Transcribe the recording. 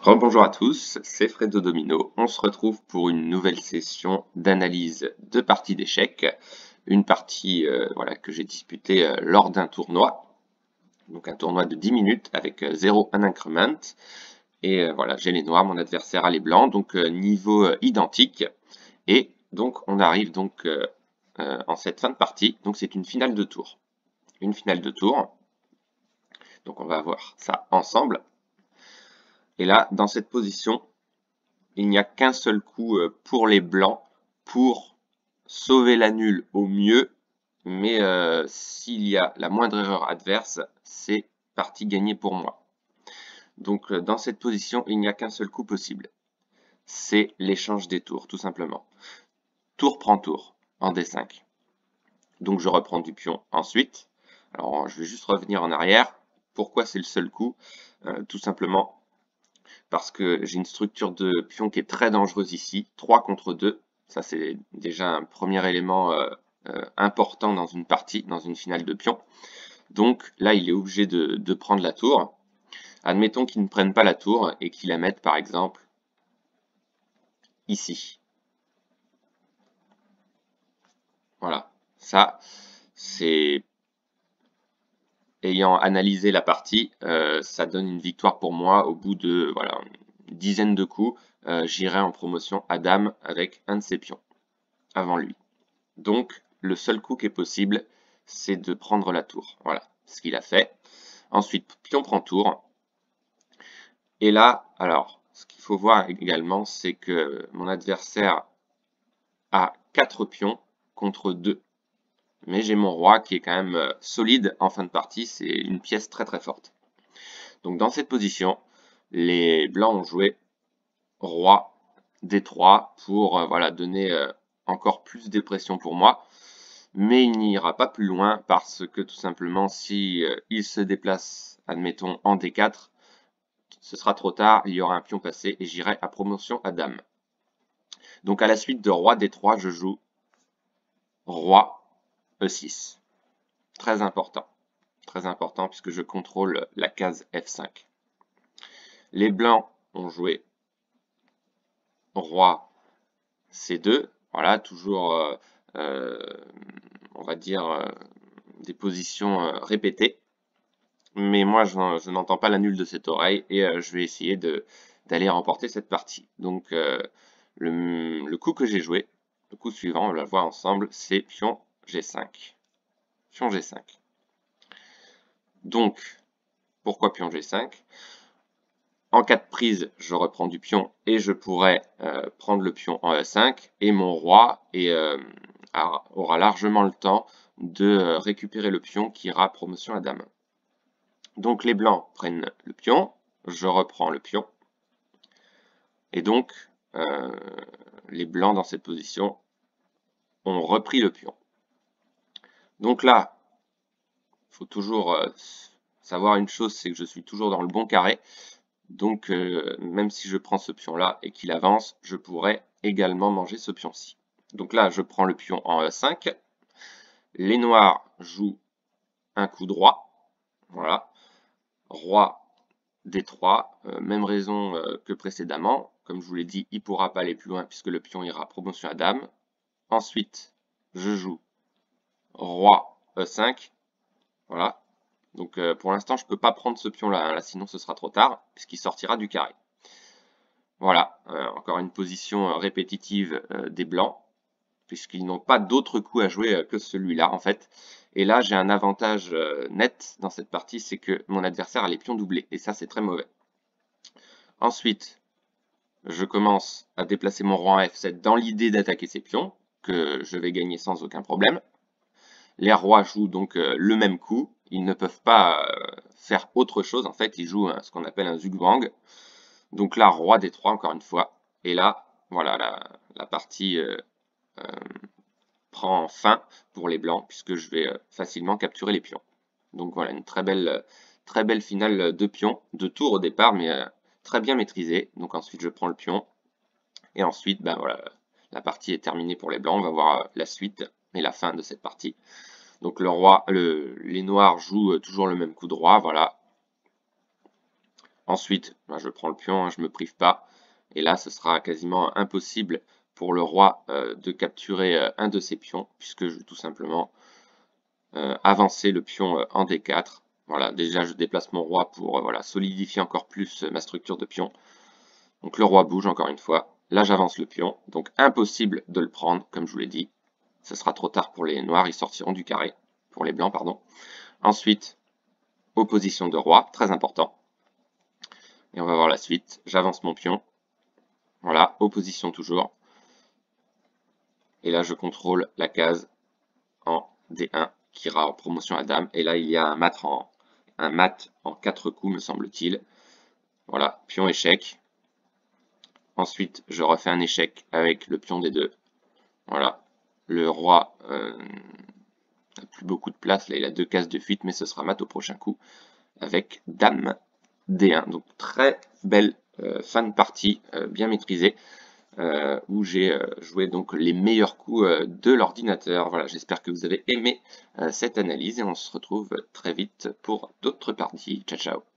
Rebonjour à tous, c'est Fredo Domino. On se retrouve pour une nouvelle session d'analyse de parties d'échecs. Une partie voilà, que j'ai disputée lors d'un tournoi. Donc un tournoi de 10 minutes avec 0 increment. Et voilà, j'ai les noirs, mon adversaire a les blancs, donc niveau identique. Et donc on arrive donc en cette fin de partie. Donc c'est une finale de tour. Une finale de tour. Donc on va voir ça ensemble. Et là, dans cette position, il n'y a qu'un seul coup pour les blancs pour sauver la nulle au mieux, mais s'il y a la moindre erreur adverse, c'est partie gagnée pour moi. Donc dans cette position, il n'y a qu'un seul coup possible. C'est l'échange des tours, tout simplement. Tour prend tour en D5. Donc je reprends du pion ensuite. Alors je vais juste revenir en arrière. Pourquoi c'est le seul coup? Tout simplement parce que j'ai une structure de pion qui est très dangereuse ici, 3 contre 2. Ça, c'est déjà un premier élément important dans une partie, dans une finale de pion. Donc là, il est obligé de prendre la tour. Admettons qu'il ne prenne pas la tour et qu'il la mette, par exemple, ici. Voilà. Ça, c'est... Ayant analysé la partie, ça donne une victoire pour moi au bout de voilà, une dizaine de coups. J'irai en promotion à dame avec un de ses pions avant lui. Donc, le seul coup qui est possible, c'est de prendre la tour. Voilà, ce qu'il a fait. Ensuite, pion prend tour. Et là, alors, ce qu'il faut voir également, c'est que mon adversaire a 4 pions contre 2. Mais j'ai mon roi qui est quand même solide en fin de partie. C'est une pièce très très forte. Donc, dans cette position, les blancs ont joué roi D3 pour voilà, donner encore plus de pression pour moi. Mais il n'ira pas plus loin parce que tout simplement si il se déplace, admettons, en D4, ce sera trop tard, il y aura un pion passé et j'irai à promotion à dame. Donc à la suite de roi D3, je joue roi E6. Très important puisque je contrôle la case F5. Les blancs ont joué roi C2, voilà, toujours, on va dire, des positions répétées. Mais moi, je n'entends pas la nulle de cette oreille et je vais essayer d'aller remporter cette partie. Donc, le coup que j'ai joué, le coup suivant, on va le voir ensemble, c'est pion G5. Pion G5. Donc, pourquoi pion G5? En cas de prise, je reprends du pion et je pourrais prendre le pion en E5 et mon roi aura largement le temps de récupérer le pion qui ira promotion à dame. Donc les blancs prennent le pion, je reprends le pion, et donc les blancs dans cette position ont repris le pion. Donc là, il faut toujours savoir une chose, c'est que je suis toujours dans le bon carré. Donc même si je prends ce pion-là et qu'il avance, je pourrais également manger ce pion-ci. Donc là, je prends le pion en E5. Les noirs jouent un coup droit. Voilà. Roi D3, même raison que précédemment. Comme je vous l'ai dit, il ne pourra pas aller plus loin puisque le pion ira promotion à dame. Ensuite, je joue roi E5. Voilà. Donc pour l'instant, je ne peux pas prendre ce pion-là, hein, là, sinon ce sera trop tard, puisqu'il sortira du carré. Voilà, encore une position répétitive des blancs, puisqu'ils n'ont pas d'autres coups à jouer que celui-là, en fait. Et là, j'ai un avantage net dans cette partie, c'est que mon adversaire a les pions doublés, et ça, c'est très mauvais. Ensuite, je commence à déplacer mon roi en F7 dans l'idée d'attaquer ses pions, que je vais gagner sans aucun problème. Les rois jouent donc le même coup, ils ne peuvent pas faire autre chose, en fait, ils jouent ce qu'on appelle un zugzwang. Donc là, roi D3 encore une fois. Et là, voilà, la partie prend fin pour les blancs, puisque je vais facilement capturer les pions. Donc voilà, une très belle finale de pions, de tours au départ, mais très bien maîtrisée. Donc ensuite, je prends le pion. Et ensuite, ben voilà, la partie est terminée pour les blancs. On va voir la suite et la fin de cette partie. Donc les noirs jouent toujours le même coup droit, voilà. Ensuite, ben, je prends le pion, hein, je ne me prive pas. Et là, ce sera quasiment impossible pour le roi de capturer un de ses pions, puisque je vais tout simplement avancer le pion en D4. Voilà, déjà je déplace mon roi pour voilà, solidifier encore plus ma structure de pion. Donc le roi bouge encore une fois. Là j'avance le pion, donc impossible de le prendre, comme je vous l'ai dit. Ce sera trop tard pour les noirs, ils sortiront du carré. Pour les blancs, pardon. Ensuite, opposition de roi, très important. Et on va voir la suite. J'avance mon pion. Voilà, opposition toujours. Et là je contrôle la case en D1 qui ira en promotion à dame. Et là il y a un mat en 4 coups me semble-t-il. Voilà, pion échec. Ensuite, je refais un échec avec le pion D2. Voilà, le roi n'a plus beaucoup de place. Là, il a 2 cases de fuite, mais ce sera mat au prochain coup avec dame D1. Donc, très belle fin de partie, bien maîtrisée, où j'ai joué donc les meilleurs coups de l'ordinateur. Voilà, j'espère que vous avez aimé cette analyse et on se retrouve très vite pour d'autres parties. Ciao, ciao.